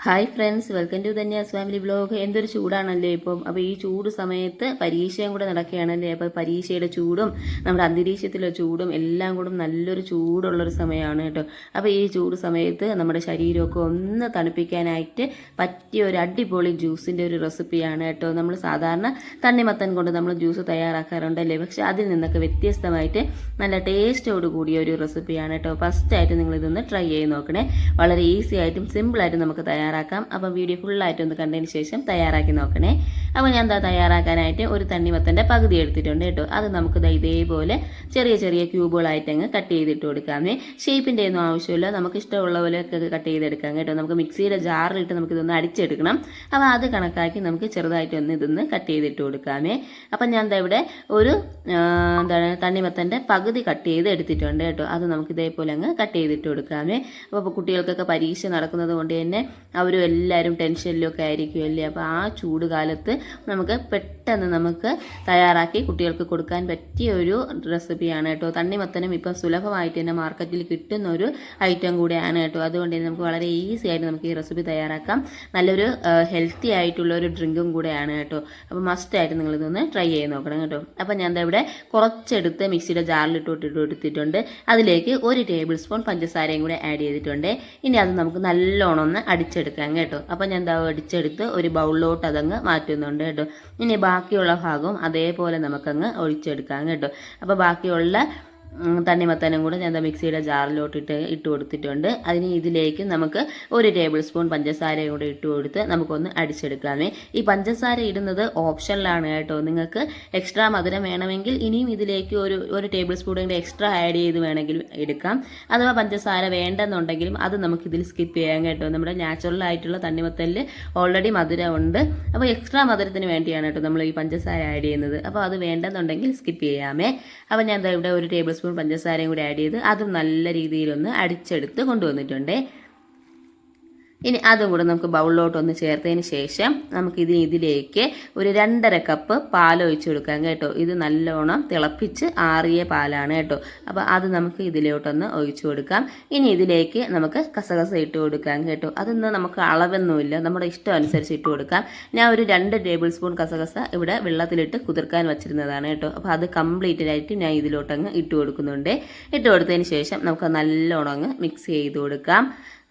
Hi friends, welcome to Dhanya's family vlog. എന്തൊരു ചൂടാണല്ലേ ഇപ്പം. അപ്പോൾ ഈ ചൂട് സമയത്ത് പരീക്ഷയും കൂടെ നടക്കുകയാണല്ലേ. അപ്പോൾ പരീക്ഷയുടെ ചൂടും നമ്മുടെ അന്തരീക്ഷത്തിലെ ചൂടും എല്ലാം കൂടെ നല്ലൊരു ചൂടുള്ളൊരു സമയമാണ് കേട്ടോ. അപ്പോൾ ഈ ചൂട് സമയത്ത് നമ്മുടെ ശരീരമൊക്കെ ഒന്ന് തണുപ്പിക്കാനായിട്ട് പറ്റിയ ഒരു അടിപൊളി ജ്യൂസിൻ്റെ ഒരു റെസിപ്പിയാണ് കേട്ടോ. നമ്മൾ സാധാരണ തണ്ണിമത്തൻ കൊണ്ട് നമ്മൾ ജ്യൂസ് തയ്യാറാക്കാറുണ്ടല്ലേ, പക്ഷെ അതിൽ നിന്നൊക്കെ വ്യത്യസ്തമായിട്ട് നല്ല ടേസ്റ്റോട് കൂടിയ ഒരു റെസിപ്പിയാണ് കേട്ടോ. ഫസ്റ്റായിട്ട് നിങ്ങളിതൊന്ന് ട്രൈ ചെയ്ത് നോക്കണേ. വളരെ ഈസി ആയിട്ടും സിമ്പിളായിട്ടും നമുക്ക് തയ്യാറാക്കാം. അപ്പോൾ വീഡിയോ ഫുള്ളായിട്ടൊന്ന് കണ്ടതിന് ശേഷം തയ്യാറാക്കി നോക്കണേ. അപ്പോൾ ഞാൻ തയ്യാറാക്കാനായിട്ട് ഒരു തണ്ണിമത്തൻ്റെ പകുതി എടുത്തിട്ടുണ്ട് കേട്ടോ. അത് നമുക്ക് ഇതേപോലെ ചെറിയ ചെറിയ ക്യൂബുകളായിട്ട് അങ്ങ് കട്ട് ചെയ്തിട്ട് കൊടുക്കാമേ. ഷേപ്പിൻ്റെ ഒന്നും ആവശ്യമില്ല, നമുക്ക് ഇഷ്ടമുള്ള പോലെയൊക്കെ കട്ട് ചെയ്തെടുക്കാം കേട്ടോ. നമുക്ക് മിക്സിയുടെ ജാറിലിട്ട് നമുക്കിതൊന്ന് അടിച്ചെടുക്കണം. അപ്പോൾ അത് കണക്കാക്കി നമുക്ക് ചെറുതായിട്ടൊന്ന് ഇതൊന്ന് കട്ട് ചെയ്തിട്ട് കൊടുക്കാമേ. അപ്പം ഞാൻ ഇവിടെ ഒരു തണ്ണിമത്തൻ്റെ പകുതി കട്ട് ചെയ്ത് എടുത്തിട്ടുണ്ട് കേട്ടോ. അത് നമുക്ക് ഇതേപോലെ അങ്ങ് കട്ട് ചെയ്തിട്ട് കൊടുക്കാമേ. അപ്പോൾ കുട്ടികൾക്കൊക്കെ പരീക്ഷ നടക്കുന്നത് കൊണ്ട് തന്നെ അവരും എല്ലാവരും ടെൻഷനിലൊക്കെ ആയിരിക്കുമല്ലേ. അപ്പോൾ ആ ചൂട് കാലത്ത് നമുക്ക് പെട്ടെന്ന് നമുക്ക് തയ്യാറാക്കി കുട്ടികൾക്ക് കൊടുക്കാൻ പറ്റിയ ഒരു റെസിപ്പിയാണ് കേട്ടോ. തണ്ണിമത്തനും ഇപ്പം സുലഭമായിട്ട് തന്നെ മാർക്കറ്റിൽ കിട്ടുന്ന ഒരു ഐറ്റം കൂടെയാണ് കേട്ടോ. അതുകൊണ്ട് തന്നെ നമുക്ക് വളരെ ഈസി ആയിട്ട് നമുക്ക് ഈ റെസിപ്പി തയ്യാറാക്കാം. നല്ലൊരു ഹെൽത്തി ആയിട്ടുള്ള ഒരു ഡ്രിങ്കും കൂടെയാണ് കേട്ടോ. അപ്പോൾ മസ്റ്റായിട്ട് നിങ്ങളിതൊന്ന് ട്രൈ ചെയ്ത് നോക്കണം കേട്ടോ. അപ്പോൾ ഞാൻ ഇവിടെ കുറച്ചെടുത്ത് മിക്സിയുടെ ജാറിലിട്ട് എടുത്തിട്ടുണ്ട്. അതിലേക്ക് 1 ടേബിൾ സ്പൂൺ പഞ്ചസാരയും കൂടെ ആഡ് ചെയ്തിട്ടുണ്ട്. ഇനി അത് നമുക്ക് നല്ലോണം ഒന്ന് അടിച്ചെടുക്കാം കേട്ടോ. അപ്പം ഞാൻ അടിച്ചെടുത്ത് ഒരു ബൗളിലോട്ട് അതങ്ങ് മാറ്റുന്നുണ്ട് കേട്ടോ. ഇനി ബാക്കിയുള്ള ഭാഗവും അതേപോലെ നമുക്കങ്ങ് ഒഴിച്ചെടുക്കാം കേട്ടോ. അപ്പോൾ ബാക്കിയുള്ള തണ്ണിമത്തനും കൂടെ ഞാൻ മിക്സിയുടെ ജാറിലോട്ട് ഇട്ട് കൊടുത്തിട്ടുണ്ട്. അതിന് ഇതിലേക്ക് നമുക്ക് 1 ടേബിൾ സ്പൂൺ പഞ്ചസാരയും കൂടെ ഇട്ട് കൊടുത്ത് നമുക്കൊന്ന് അടിച്ചെടുക്കാമേ. ഈ പഞ്ചസാര ഇടുന്നത് ഓപ്ഷനിലാണ് കേട്ടോ. നിങ്ങൾക്ക് എക്സ്ട്രാ മധുരം വേണമെങ്കിൽ ഇനിയും ഇതിലേക്ക് ഒരു ടേബിൾ സ്പൂൺ കൂടെ എക്സ്ട്രാ ആഡ് ചെയ്ത് വേണമെങ്കിൽ എടുക്കാം. അഥവാ പഞ്ചസാര വേണ്ടെന്നുണ്ടെങ്കിലും അത് നമുക്കിതിൽ സ്കിപ്പ് ചെയ്യാം കേട്ടോ. നമ്മുടെ നാച്ചുറൽ ആയിട്ടുള്ള തണ്ണിമത്തലിൽ ഓൾറെഡി മധുരം ഉണ്ട്. അപ്പോൾ എക്സ്ട്രാ മധുരത്തിന് വേണ്ടിയാണ് കേട്ടോ നമ്മൾ ഈ പഞ്ചസാര ആഡ് ചെയ്യുന്നത്. അപ്പോൾ അത് വേണ്ടെന്നുണ്ടെങ്കിൽ സ്കിപ്പ് ചെയ്യാമേ. അപ്പോൾ ഞാൻ ഇവിടെ 1 ടേബിൾ സ്പൂൺ പഞ്ചസാരയും കൂടി ആഡ് ചെയ്ത് അതും നല്ല രീതിയിലൊന്ന് അടിച്ചെടുത്ത് കൊണ്ടുവന്നിട്ടുണ്ട്. ഇനി അതും കൂടെ നമുക്ക് ബൗളിലോട്ടൊന്ന് ചേർത്തതിന് ശേഷം നമുക്ക് ഇതിലേക്ക് ഒരു 2.5 കപ്പ് പാൽ ഒഴിച്ചു കൊടുക്കാം കേട്ടോ. ഇത് നല്ലോണം തിളപ്പിച്ച് ആറിയ പാലാണ് കേട്ടോ. അപ്പോൾ അത് നമുക്ക് ഇതിലോട്ടൊന്ന് ഒഴിച്ചു കൊടുക്കാം. ഇനി ഇതിലേക്ക് നമുക്ക് കസകസ ഇട്ട് കൊടുക്കാം കേട്ടോ. അതൊന്നും നമുക്ക് അളവൊന്നുമില്ല, നമ്മുടെ ഇഷ്ടം അനുസരിച്ച് ഇട്ട് കൊടുക്കാം. ഞാൻ ഒരു 2 ടേബിൾ സ്പൂൺ കസകസ ഇവിടെ വെള്ളത്തിലിട്ട് കുതിർക്കാൻ വെച്ചിരുന്നതാണ് കേട്ടോ. അപ്പോൾ അത് കംപ്ലീറ്റായിട്ട് ഞാൻ ഇതിലോട്ടങ്ങ് ഇട്ട് കൊടുക്കുന്നുണ്ട്. ഇട്ട് കൊടുത്തതിന് ശേഷം നമുക്ക് നല്ലോണം അങ്ങ് മിക്സ് ചെയ്ത് കൊടുക്കാം.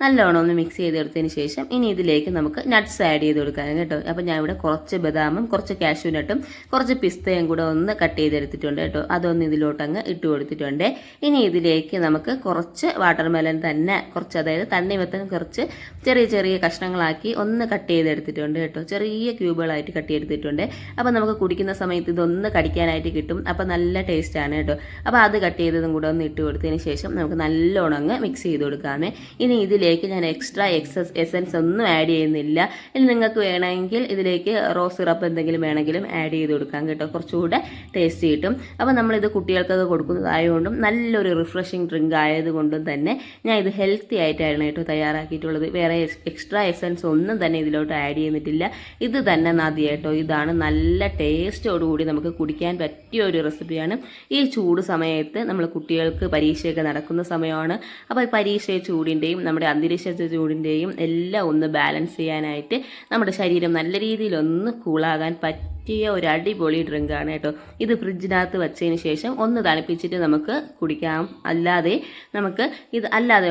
നല്ലോണം ഒന്ന് മിക്സ് ചെയ്തെടുത്തതിന് ശേഷം ഇനി ഇതിലേക്ക് നമുക്ക് നട്ട്സ് ആഡ് ചെയ്ത് കൊടുക്കാം കേട്ടോ. അപ്പോൾ ഞാൻ ഇവിടെ കുറച്ച് ബദാമും കുറച്ച് കാഷ്യൂ നട്ടും കുറച്ച് പിസ്തയും കൂടെ ഒന്ന് കട്ട് ചെയ്തെടുത്തിട്ടുണ്ട് കേട്ടോ. അതൊന്ന് ഇതിലോട്ടങ്ങ് ഇട്ട് കൊടുത്തിട്ടുണ്ട്. ഇനി ഇതിലേക്ക് നമുക്ക് കുറച്ച് വാട്ടർമെലൺ തന്നെ കുറച്ച്, അതായത് തണ്ണിമത്തൻ കുറച്ച് ചെറിയ ചെറിയ കഷ്ണങ്ങളാക്കി ഒന്ന് കട്ട് ചെയ്തെടുത്തിട്ടുണ്ട് കേട്ടോ. ചെറിയ ക്യൂബുകളായിട്ട് കട്ട് ചെയ്തെടുത്തിട്ടുണ്ട്. അപ്പോൾ നമുക്ക് കുടിക്കുന്ന സമയത്ത് ഇതൊന്ന് കടിക്കാനായിട്ട് കിട്ടും. അപ്പോൾ നല്ല ടേസ്റ്റാണ് കേട്ടോ. അപ്പോൾ അത് കട്ട് ചെയ്തതും കൂടെ ഒന്ന് ഇട്ട് കൊടുത്തതിന് ശേഷം നമുക്ക് നല്ലോണം അങ്ങ് മിക്സ് ചെയ്ത് കൊടുക്കാമേ. ഇനി ഇതിലേക്ക് ഞാൻ എക്സ്ട്രാ എസൻസ് ഒന്നും ആഡ് ചെയ്യുന്നില്ല. ഇനി നിങ്ങൾക്ക് വേണമെങ്കിൽ ഇതിലേക്ക് റോസ് സിറപ്പ് എന്തെങ്കിലും വേണമെങ്കിലും ആഡ് ചെയ്ത് കൊടുക്കാം കേട്ടോ. കുറച്ചുകൂടെ ടേസ്റ്റ് കിട്ടും. അപ്പോൾ നമ്മളിത് കുട്ടികൾക്കൊക്കെ കൊടുക്കുന്നതായതുകൊണ്ടും നല്ലൊരു റിഫ്രഷിങ് ഡ്രിങ്ക് ആയതുകൊണ്ടും തന്നെ ഞാൻ ഇത് ഹെൽത്തി ആയിട്ടാണ് കേട്ടോ തയ്യാറാക്കിയിട്ടുള്ളത്. വേറെ എക്സ്ട്രാ എസൻസ് ഒന്നും തന്നെ ഇതിലോട്ട് ആഡ് ചെയ്യുന്നിട്ടില്ല. ഇത് തന്നെ മതി കേട്ടോ. ഇതാണ് നല്ല ടേസ്റ്റോടുകൂടി നമുക്ക് കുടിക്കാൻ പറ്റിയ ഒരു റെസിപ്പിയാണ്. ഈ ചൂട് സമയത്ത് നമ്മൾ കുട്ടികൾക്ക് പരീക്ഷയൊക്കെ നടക്കുന്ന സമയമാണ്. അപ്പോൾ ഈ പരീക്ഷ ചൂടിൻ്റെയും നമ്മുടെ അന്തരീക്ഷ ചൂടിൻ്റെയും എല്ലാം ഒന്ന് ബാലൻസ് ചെയ്യാനായിട്ട് നമ്മുടെ ശരീരം നല്ല രീതിയിലൊന്ന് കൂളാകാൻ പറ്റിയ ഒരു അടിപൊളി ഡ്രിങ്കാണ് കേട്ടോ. ഇത് ഫ്രിഡ്ജിനകത്ത് വെച്ചതിന് ശേഷം ഒന്ന് തണുപ്പിച്ചിട്ട് നമുക്ക് കുടിക്കാം. അല്ലാതെ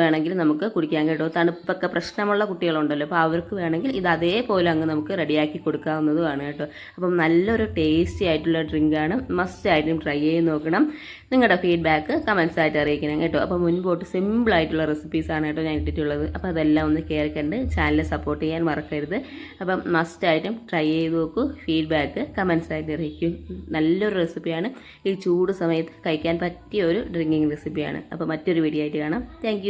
വേണമെങ്കിൽ നമുക്ക് കുടിക്കാം കേട്ടോ. തണുപ്പൊക്കെ പ്രശ്നമുള്ള കുട്ടികളുണ്ടല്ലോ, അപ്പോൾ അവർക്ക് വേണമെങ്കിൽ ഇത് അതേപോലെ അങ്ങ് നമുക്ക് റെഡിയാക്കി കൊടുക്കാവുന്നതുമാണ് കേട്ടോ. അപ്പം നല്ലൊരു ടേസ്റ്റി ആയിട്ടുള്ള ഡ്രിങ്കാണ്. മസ്റ്റ് ആയിട്ടും ട്രൈ ചെയ്ത് നോക്കണം. നിങ്ങളുടെ ഫീഡ്ബാക്ക് കമൻസ് ആയിട്ട് അറിയിക്കണം കേട്ടോ. അപ്പോൾ മുൻപോട്ട് സിമ്പിളായിട്ടുള്ള റെസിപ്പീസാണ് കേട്ടോ ഞാൻ ഇട്ടിട്ടുള്ളത്. അപ്പോൾ അതെല്ലാം ഒന്ന് കണ്ട് ചാനൽ സപ്പോർട്ട് ചെയ്യാൻ മറക്കരുത്. അപ്പം മസ്റ്റായിട്ടും ട്രൈ ചെയ്ത് നോക്കൂ. ഫീഡ്ബാക്ക് കമൻസ് ആയിട്ട് അറിയിക്കൂ. നല്ലൊരു റെസിപ്പിയാണ്. ഈ ചൂട് സമയത്ത് കഴിക്കാൻ പറ്റിയ ഒരു ഡ്രിങ്കിങ് റെസിപ്പിയാണ്. അപ്പോൾ മറ്റൊരു വീഡിയോ ആയിട്ട് കാണാം. താങ്ക്